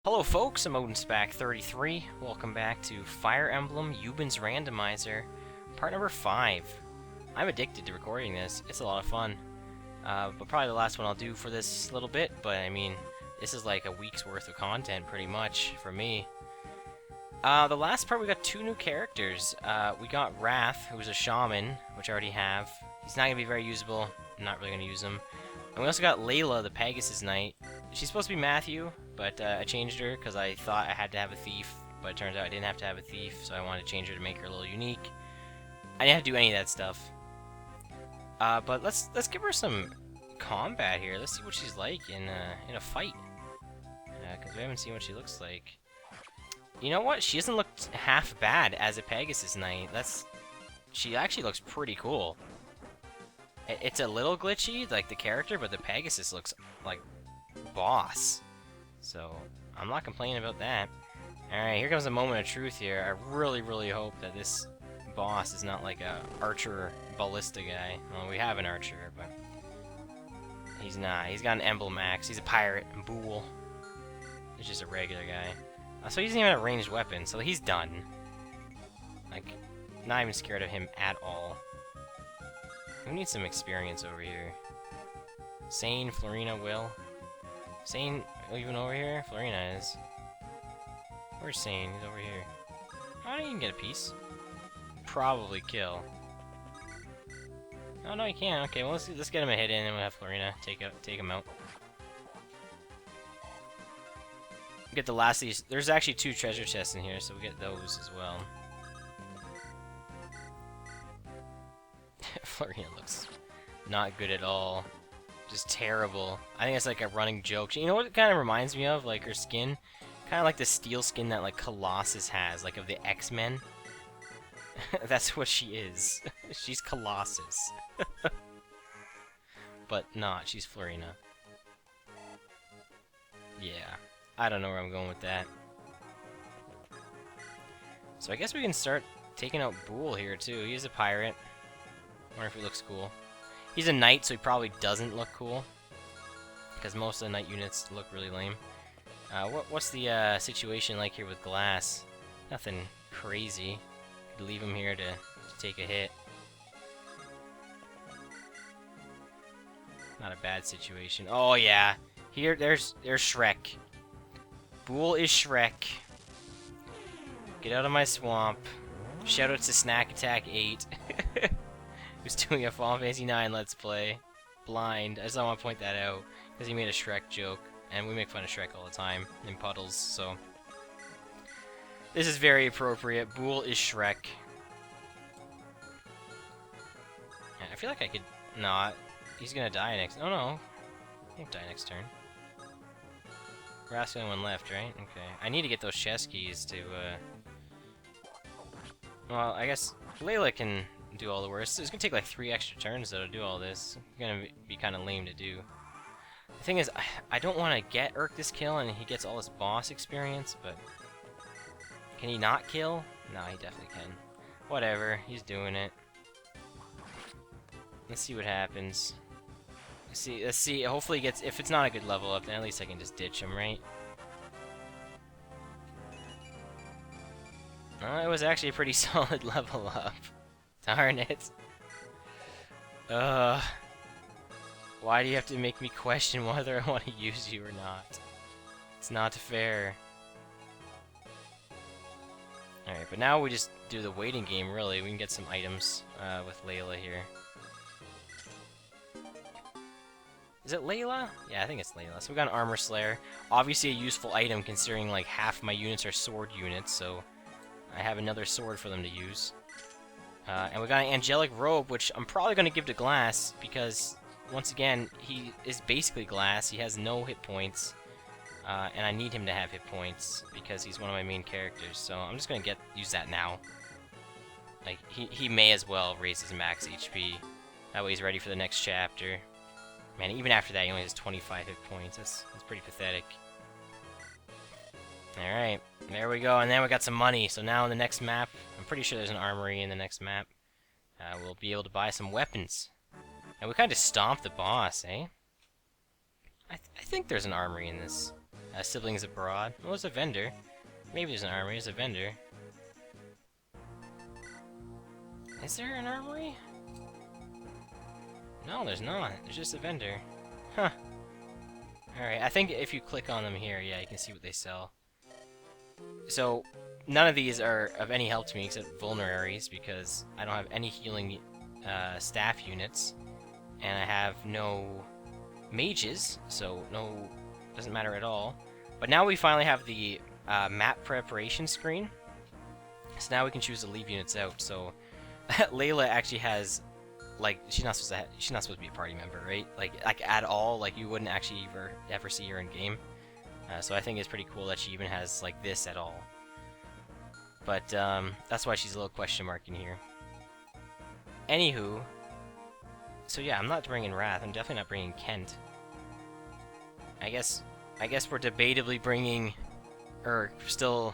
Hello folks, I'm Eubans33. Welcome back to Fire Emblem Eubans Randomizer, part number 5. I'm addicted to recording this, it's a lot of fun. But probably the last one I'll do for this little bit, but I mean, this is like a week's worth of content pretty much for me. The last part we got 2 new characters. We got Wrath, who's a shaman, which I already have. He's not going to be very usable, I'm not really going to use him. And we also got Layla, the Pegasus Knight. She's supposed to be Matthew, but I changed her because I thought I had to have a thief, but it turns out I didn't have to have a thief, so I wanted to change her to make her a little unique. I didn't have to do any of that stuff. But let's give her some combat here. Let's see what she's like in a fight, because we haven't seen what she looks like. You know what? She doesn't look half bad as a Pegasus Knight. She actually looks pretty cool. It's a little glitchy, like the character, but the Pegasus looks like boss. So, I'm not complaining about that. Alright, here comes a moment of truth here. I really hope that this boss is not like a archer ballista guy. Well, we have an archer, but he's not. He's got an emblem axe. He's a pirate. Bool. He's just a regular guy. So he doesn't even have a ranged weapon, so he's done. Like, not even scared of him at all. We need some experience over here. Sane, Florina, Will. Sane, even over here? Florina is. Where's Sane? He's over here. Oh, no, you can get a piece. Probably kill. Oh, no, you can't. Okay, well, let's get him a hit in, and we'll have Florina take him out. Get the last of these. There's actually 2 treasure chests in here, so we get those as well. Florina looks not good at all. Just terrible. I think it's like a running joke. You know what it kind of reminds me of? Like her skin? Kind of like the steel skin that like Colossus has, like of the X-Men. That's what she is. She's Colossus. But not. She's Florina. Yeah. I don't know where I'm going with that. So I guess we can start taking out Bool here too. He's a pirate. Wonder if he looks cool. He's a knight, so he probably doesn't look cool, because most of the knight units look really lame. What's the situation like here with Glass? Nothing crazy. Could leave him here to take a hit. Not a bad situation. Oh yeah, there's Shrek. Bool is Shrek. Get out of my swamp. Shout out to Snack Attack 8. Who's doing a Final Fantasy 9 Let's Play. Blind. I just want to point that out, because he made a Shrek joke, and we make fun of Shrek all the time in puddles, so... This is very appropriate. Bool is Shrek. Yeah, I feel like I could... No, he's gonna die next... Oh no. He won't die next turn. We're the only one left, right? Okay. I need to get those chest keys to, Well, I guess Layla can do all the work. It's gonna take like 3 extra turns though to do all this. It's gonna be kind of lame to do. The thing is, I don't want to get Urk this kill and he gets all this boss experience, but can he not kill? No, he definitely can. Whatever, he's doing it. Let's see what happens. Let's see. Hopefully he gets. If it's not a good level up, then at least I can just ditch him, right? It was actually a pretty solid level up. Darn it. Why do you have to make me question whether I want to use you or not? It's not fair. Alright, but now we just do the waiting game, really. We can get some items with Layla here. Is it Layla? Yeah, I think it's Layla. So we got an Armor Slayer. Obviously a useful item, considering like half my units are sword units, so I have another sword for them to use. And we got an Angelic Robe, which I'm probably going to give to Glass, because, once again, he is basically Glass. He has no hit points, and I need him to have hit points, because he's one of my main characters, so I'm just going to use that now. Like, he may as well raise his max HP. That way he's ready for the next chapter. Man, even after that, he only has 25 hit points. That's pretty pathetic. Alright, there we go, and then we got some money, so now in the next map, I'm pretty sure there's an armory in the next map, we'll be able to buy some weapons. And we kind of stomped the boss, eh? I think there's an armory in this Siblings abroad. Well, there's a vendor. Maybe there's an armory. There's a vendor. Is there an armory? No, there's not. There's just a vendor. Huh. Alright, I think if you click on them here, yeah, you can see what they sell. So, none of these are of any help to me except vulneraries, because I don't have any healing staff units. And I have no mages, so no, doesn't matter at all. But now we finally have the map preparation screen. So now we can choose to leave units out. So Layla actually has, like, she's not supposed to be a party member, right? Like at all. Like you wouldn't actually ever see her in game. So I think it's pretty cool that she even has like this at all. But that's why she's a little question mark in here. Anywho, so yeah, I'm not bringing Wrath. I'm definitely not bringing Kent. I guess we're debatably bringing Urk. Still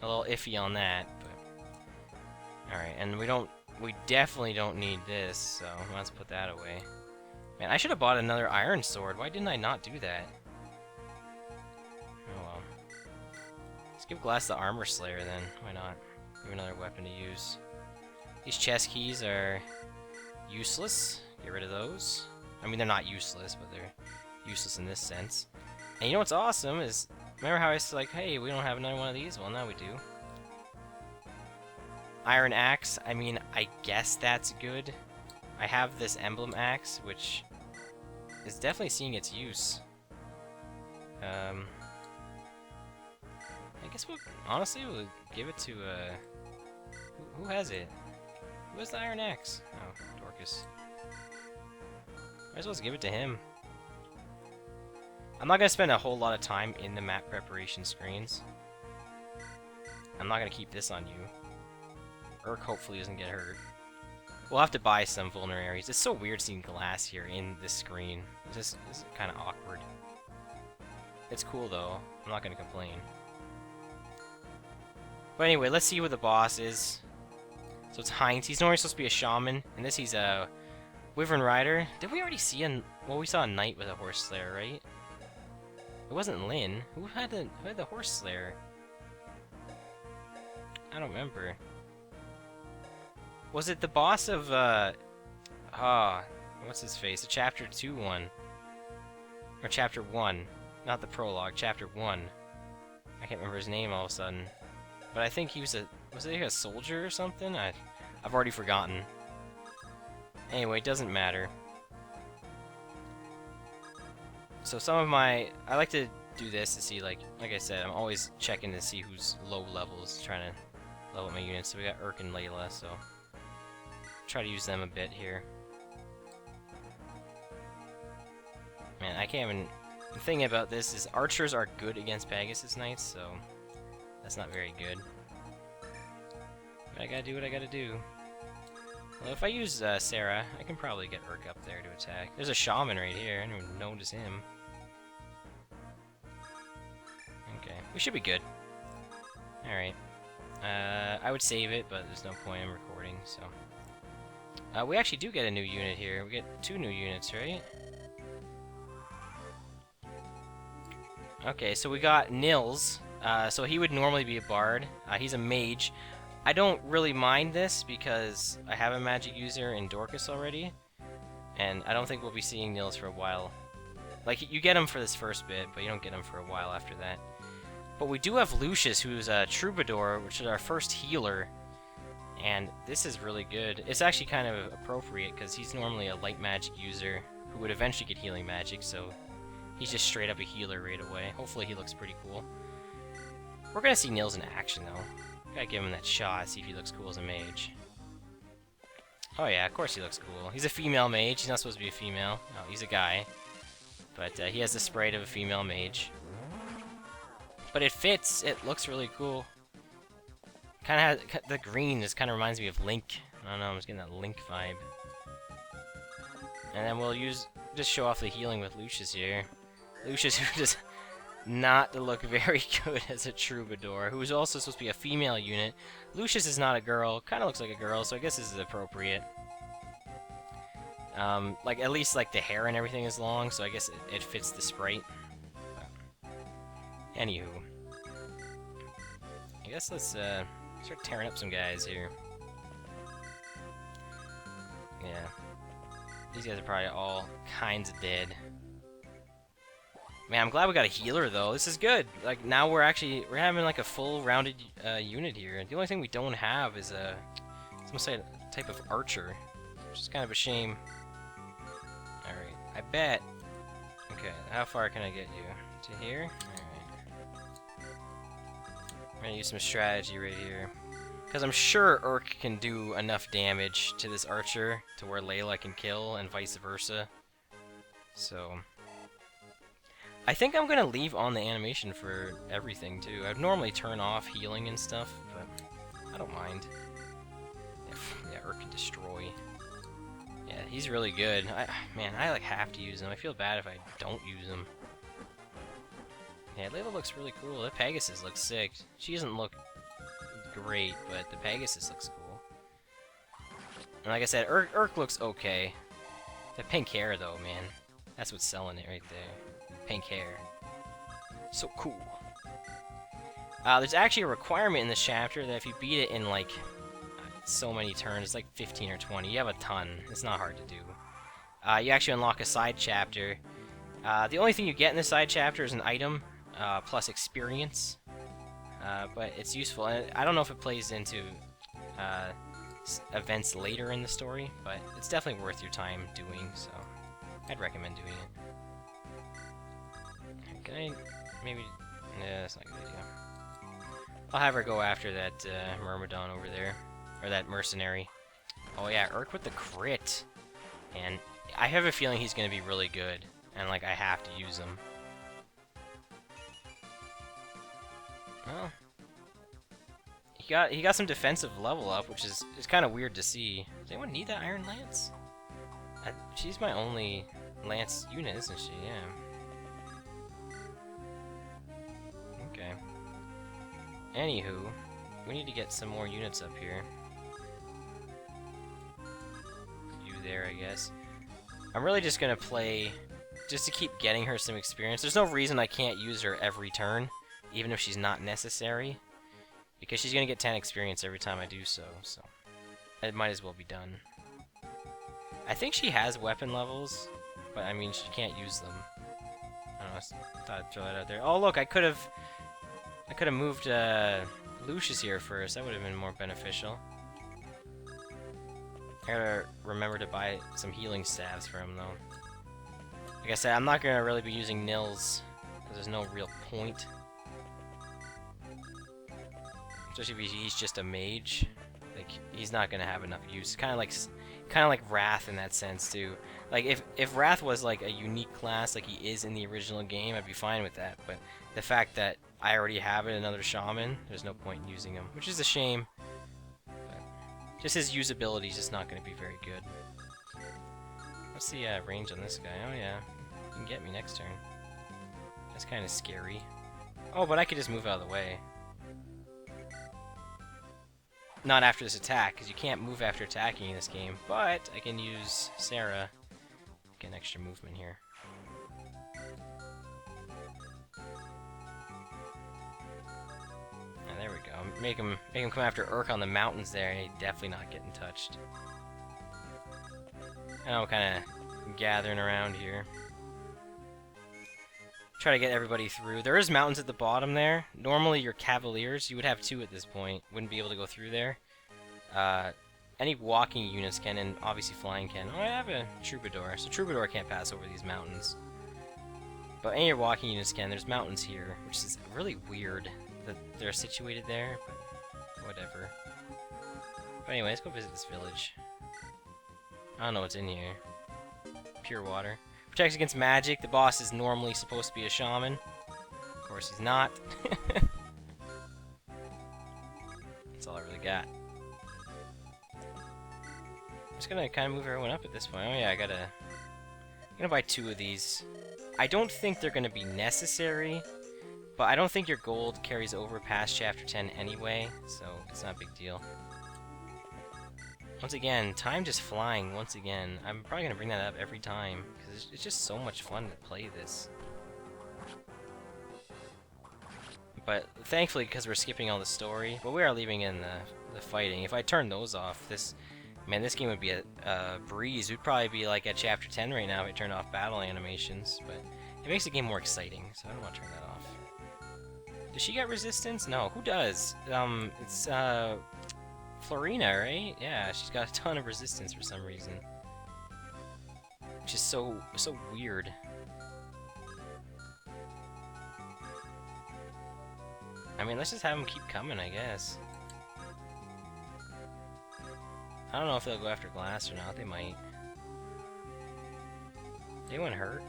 a little iffy on that, but all right. And we definitely don't need this, so let's put that away. Man, I should have bought another iron sword. Why didn't I not do that? Oh well. Let's give Glass the Armor Slayer then. Why not? Give another weapon to use. These chest keys are useless. Get rid of those. I mean, they're not useless, but they're useless in this sense. And you know what's awesome is, remember how I was like, hey, we don't have another one of these? Well, now we do. Iron Axe, I mean, I guess that's good. I have this Emblem Axe, which is definitely seeing its use. I guess honestly, we'll give it to, who has it? Who has the Iron Axe? Oh, Dorcas. Might as well give it to him. I'm not going to spend a whole lot of time in the map preparation screens. I'm not going to keep this on you. Urk hopefully doesn't get hurt. We'll have to buy some vulneraries. It's so weird seeing glass here in this screen. This is kind of awkward. It's cool though. I'm not going to complain. But anyway, let's see what the boss is. So it's Heinz. He's normally supposed to be a shaman. And this he's a Wyvern Rider. Did we already see well, we saw a knight with a horse slayer, right? It wasn't Lynn. Who had the horse slayer? I don't remember. Was it the boss of what's his face? The chapter 2 one. Or chapter 1. Not the prologue, chapter 1. I can't remember his name all of a sudden. But I think he was was he a soldier or something? I've already forgotten. Anyway, it doesn't matter. So some of I like to do this to see, like I said, I'm always checking to see who's low levels, trying to level up my units. So we got Urk and Layla, so try to use them a bit here. Man, I can't even... The thing about this is archers are good against Pegasus Knights, so that's not very good. But I gotta do what I gotta do. Well, if I use Sarah, I can probably get Urk up there to attack. There's a shaman right here. I didn't even notice him. Okay, we should be good. Alright. I would save it, but there's no point in recording, so... we actually do get a new unit here. We get 2 new units, right? Okay, so we got Nils. So he would normally be a bard. He's a mage. I don't really mind this because I have a magic user in Dorcas already. And I don't think we'll be seeing Nils for a while. Like, you get him for this first bit, but you don't get him for a while after that. But we do have Lucius, who's a troubadour, which is our first healer. And this is really good. It's actually kind of appropriate, because he's normally a light magic user who would eventually get healing magic, so he's just straight up a healer right away. Hopefully he looks pretty cool. We're gonna see Nils in action, though. Gotta give him that shot, see if he looks cool as a mage. Oh yeah, of course he looks cool. He's a female mage. He's not supposed to be a female. No, he's a guy. But he has the sprite of a female mage. But it fits. It looks really cool. Kind of the green just kind of reminds me of Link. I don't know, I'm just getting that Link vibe. And then we'll just show off the healing with Lucius here. Lucius, who does not look very good as a troubadour, who is also supposed to be a female unit. Lucius is not a girl, kind of looks like a girl, so I guess this is appropriate. Like, at least, like, the hair and everything is long, so I guess it fits the sprite. Anywho. I guess let's start tearing up some guys here. Yeah. These guys are probably all kinds of dead. Man, I'm glad we got a healer though. This is good. Like now we're having like a full rounded unit here. The only thing we don't have is some type of archer, which is kind of a shame. All right, I bet. Okay, how far can I get you? To here? All right. I'm gonna use some strategy right here, because I'm sure Urk can do enough damage to this archer to where Layla can kill, and vice versa. So. I think I'm gonna leave on the animation for everything too. I'd normally turn off healing and stuff, but I don't mind. Yeah, Urk can destroy. Yeah, he's really good. Man, I like have to use him. I feel bad if I don't use him. Yeah, Layla looks really cool. The Pegasus looks sick. She doesn't look great, but the Pegasus looks cool. And like I said, Urk looks okay. The pink hair though, man. That's what's selling it right there. Pink hair. So cool. There's actually a requirement in this chapter that if you beat it in like so many turns, like 15 or 20, you have a ton. It's not hard to do. You actually unlock a side chapter. The only thing you get in the side chapter is an item plus experience, but it's useful. And I don't know if it plays into events later in the story, but it's definitely worth your time doing. So I'd recommend doing it. Can I maybe... Yeah, that's not a good idea. I'll have her go after that Myrmidon over there. Or that mercenary. Oh yeah, Urk with the crit. And I have a feeling he's going to be really good. And like, I have to use him. Well... He got some defensive level up, which is kind of weird to see. Does anyone need that Iron Lance? She's my only Lance unit, isn't she? Yeah. Okay. Anywho, we need to get some more units up here. You there, I guess. I'm really just gonna play just to keep getting her some experience. There's no reason I can't use her every turn, even if she's not necessary, because she's gonna get 10 experience every time I do so, so it might as well be done. I think she has weapon levels, but I mean, she can't use them. I don't know, I thought I'd throw that out there. Oh look, I could have moved Lucius here first. That would have been more beneficial. I gotta remember to buy some healing staves for him, though. Like I said, I'm not gonna really be using Nils, because there's no real point. Especially if he's just a mage. Like, he's not gonna have enough use. Kind of like Wrath in that sense, too. Like, if Wrath was, like, a unique class like he is in the original game, I'd be fine with that. But the fact that I already have another Shaman, there's no point in using him. Which is a shame. But just his usability is just not going to be very good. What's the range on this guy? Oh, yeah. You can get me next turn. That's kind of scary. Oh, but I could just move out of the way. Not after this attack, because you can't move after attacking in this game. But I can use Sarah to get an extra movement here. And there we go. Make him come after Urk on the mountains there, and he's definitely not getting touched. And I'm kind of gathering around here. Try to get everybody through. There is mountains at the bottom there. Normally your Cavaliers, you would have 2 at this point, wouldn't be able to go through there. Any walking units can, and obviously flying can. Oh, I have a Troubadour, so Troubadour can't pass over these mountains. But any of your walking units can. There's mountains here, which is really weird that they're situated there, but whatever. But anyway, let's go visit this village. I don't know what's in here. Pure water. Protects against magic. The boss is normally supposed to be a shaman. Of course he's not. That's all I really got. I'm just gonna kind of move everyone up at this point. Oh yeah, I'm gonna buy 2 of these. I don't think they're gonna be necessary, but I don't think your gold carries over past chapter 10 anyway, so it's not a big deal. Once again, time just flying once again. I'm probably gonna bring that up every time, because it's just so much fun to play this. But thankfully, because we're skipping all the story, but we are leaving in the fighting. If I turn those off, this game would be a breeze. We'd probably be like at chapter 10 right now if I turned off battle animations, but it makes the game more exciting, so I don't want to turn that off. Does she get resistance? No, who does? It's Florina, right? Yeah, she's got a ton of resistance for some reason. Which is so weird. I mean, let's just have them keep coming, I guess. I don't know if they'll go after glass or not. They might. Anyone hurt?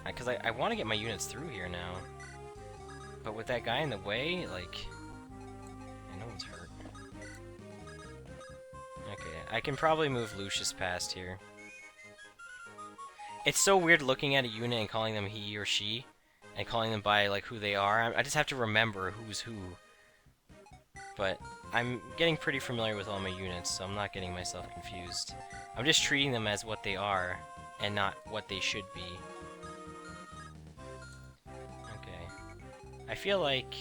Because I want to get my units through here now. But with that guy in the way, like... yeah, no one's hurt. Okay, I can probably move Lucius past here. It's so weird looking at a unit and calling them he or she. And calling them by, like, who they are. I just have to remember who's who. But I'm getting pretty familiar with all my units, so I'm not getting myself confused. I'm just treating them as what they are, and not what they should be. Okay. I feel like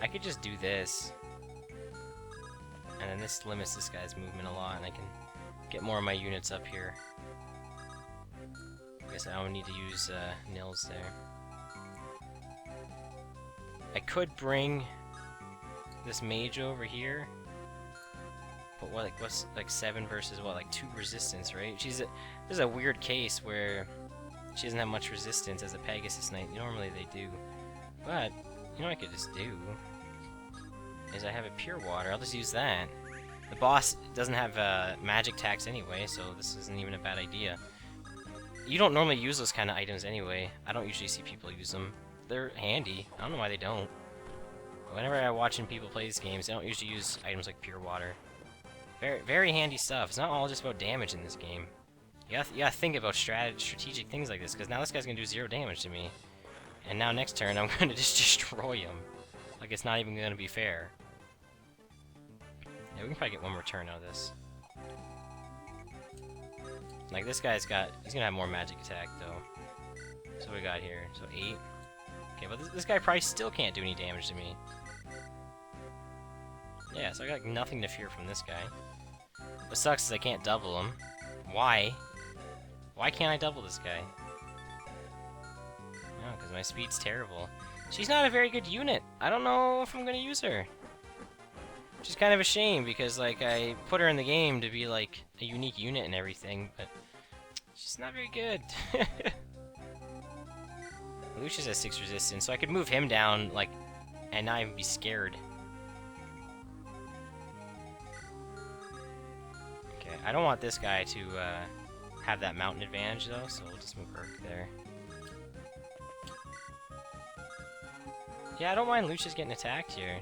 I could just do this. And then this limits this guy's movement a lot, and I can get more of my units up here. I guess I don't need to use nils there. I could bring this mage over here, but what, like, what's like 7 versus what, like 2 resistance, right? This is a weird case where she doesn't have much resistance as a Pegasus Knight. Normally they do, but you know what I could just do is I have a pure water. I'll just use that. The boss doesn't have magic tax anyway, so this isn't even a bad idea. You don't normally use those kind of items anyway. I don't usually see people use them. They're handy. I don't know why they don't. Whenever I'm watching people play these games, they don't usually use items like pure water. Very, very handy stuff. It's not all just about damage in this game. You gotta think about strategic things like this, because now this guy's gonna do 0 damage to me. And now next turn, I'm gonna just destroy him. Like, it's not even gonna be fair. Yeah, we can probably get one more turn out of this. Like, this guy's he's gonna have more magic attack, though. So what we got here? So 8. Okay, but this guy probably still can't do any damage to me. Yeah, so I got like, nothing to fear from this guy. What sucks is I can't double him. Why? Why can't I double this guy? No, because my speed's terrible. She's not a very good unit. I don't know if I'm gonna use her. Which is kind of a shame, because like I put her in the game to be like a unique unit and everything, but she's not very good. Lucius has 6 resistance, so I could move him down, like, and not even be scared. Okay, I don't want this guy to have that mountain advantage, though, so we'll just move Urk there. Yeah, I don't mind Lucius getting attacked here.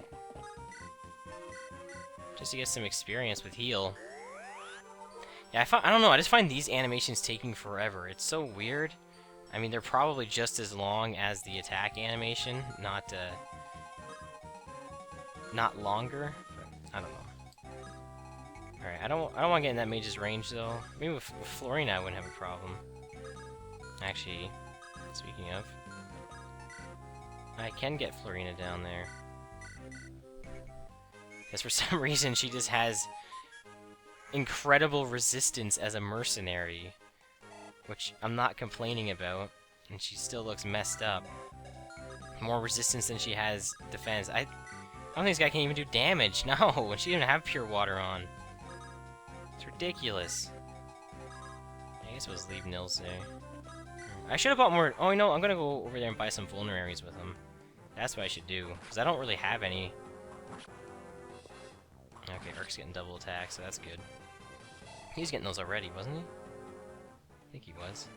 Just to get some experience with heal. Yeah, I don't know, I just find these animations taking forever. It's so weird. I mean, they're probably just as long as the attack animation, not longer, but I don't know. Alright, I don't want to get in that mage's range, though. Maybe with Florina I wouldn't have a problem. Actually, speaking of, I can get Florina down there. Because for some reason she just has incredible resistance as a mercenary, which I'm not complaining about, and she still looks messed up. More resistance than she has defense. I don't think this guy can even do damage. No, and she didn't have pure water on. It's ridiculous. I guess we'll just leave Nils there. I should have bought more. Oh, you know, I'm gonna go over there and buy some vulneraries with him. That's what I should do, because I don't really have any. Okay, Urk's getting double attack, so that's good. He was getting those already, wasn't he? I think he was.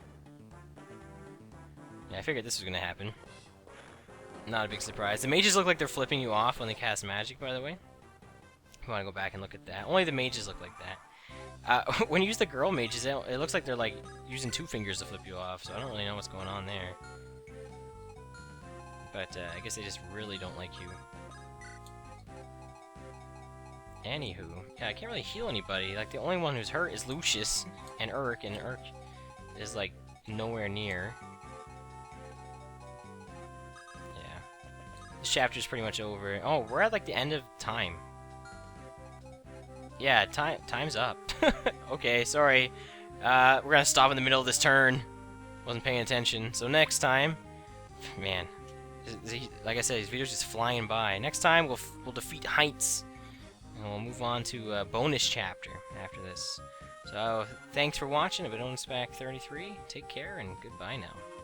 Yeah, I figured this was gonna happen. Not a big surprise. The mages look like they're flipping you off when they cast magic, by the way. If you want to go back and look at that. Only the mages look like that. When you use the girl mages, it looks like they're like using 2 fingers to flip you off, so I don't really know what's going on there. But I guess they just really don't like you. Anywho, yeah, I can't really heal anybody. Like, the only one who's hurt is Lucius and Urk is like nowhere near. This chapter's pretty much over. Oh, we're at like the end of time. Yeah, time's up. Okay, sorry. We're gonna stop in the middle of this turn. Wasn't paying attention. So next time, man, like I said, these videos just flying by. Next time we'll defeat Heights, and we'll move on to a bonus chapter after this. So thanks for watching. I've been OnSpack 33. Take care and goodbye now.